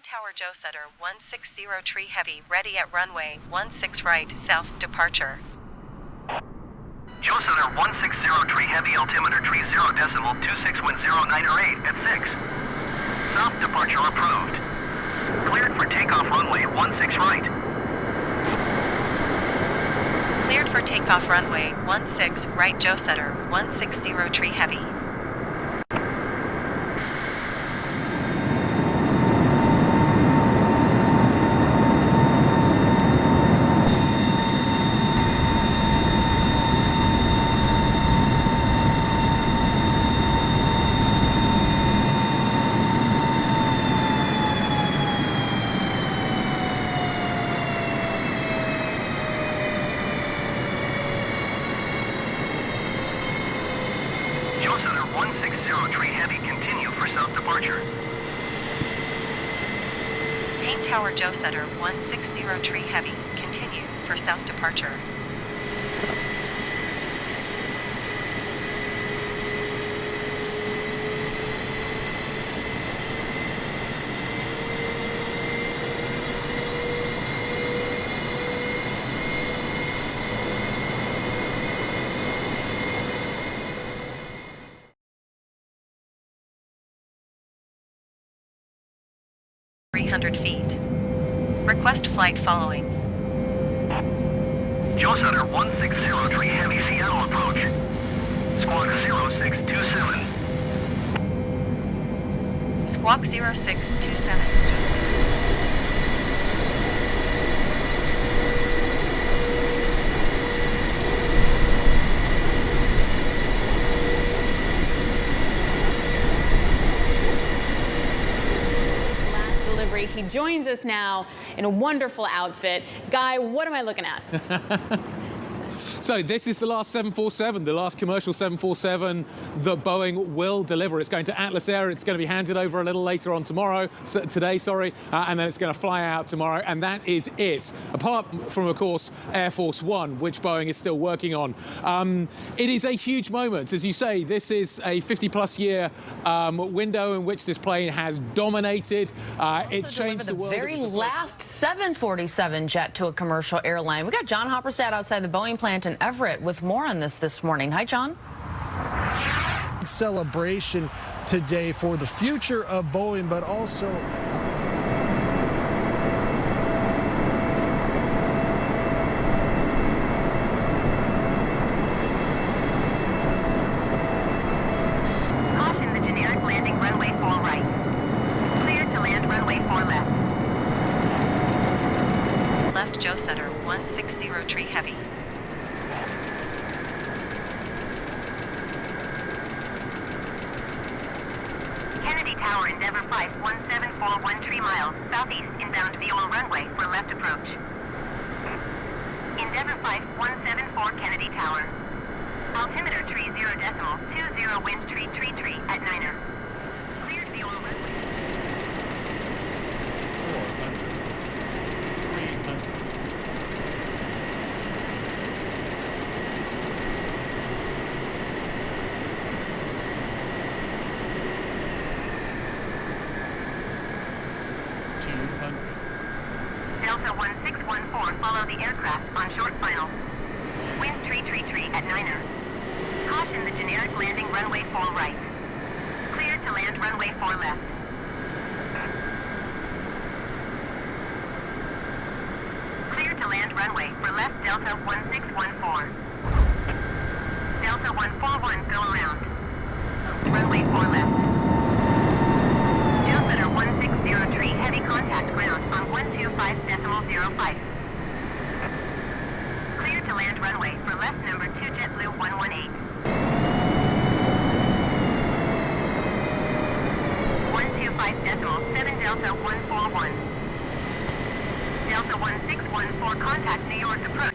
Tower Joe Sutter 160 Tree Heavy ready at runway 16 right south departure. Joe Sutter 160 Tree Heavy altimeter tree 0.261098 at 6. South departure approved. Cleared for takeoff runway 16 right. Cleared for takeoff runway 16 right Joe Sutter 160 Tree Heavy. Joe Sutter 160 Tree Heavy continue for south departure. Tower Joe Sutter 160 Tree Heavy continue for south departure. Feet. Request flight following. Joe Sutter 160 Tree Heavy Seattle approach. Squawk 0627. Squawk 0627. He joins us now in a wonderful outfit. Guy, what am I looking at? So this is the last 747, the last commercial 747 that Boeing will deliver. It's going to Atlas Air. It's going to be handed over a little later on today, and then it's going to fly out tomorrow, and that is it. Apart from, of course, Air Force One, which Boeing is still working on. It is a huge moment. As you say, this is a 50-plus year window in which this plane has dominated. It changed the world. The very last 747 jet to a commercial airline. We got John Hopperstad outside the Boeing plant in Everett with more on this morning. Hi, John. Celebration today for the future of Boeing, but also caution, the generic landing runway 4 right. Clear to land runway 4 left. Left Joe Sutter 160 Tree Heavy. Tower Endeavor 51741 3 miles southeast inbound Viola runway for left approach. Endeavor 5174 Kennedy Tower. Altimeter tree 0.20 wind tree at 9er. Cleared Viola runway. Delta 1614, follow the aircraft on short final. Wind tree at 9er. Caution, the generic landing runway 4 right. Clear to land runway 4 left. Clear to land runway for left Delta 1614. Delta 141, go around. Runway 4 left. Joe Sutter 160 Tree Heavy contact ground on 125.05. Clear to land runway for left number 2 JetBlue 118. 125.7 Delta 141. Delta 1614 contact New York approach.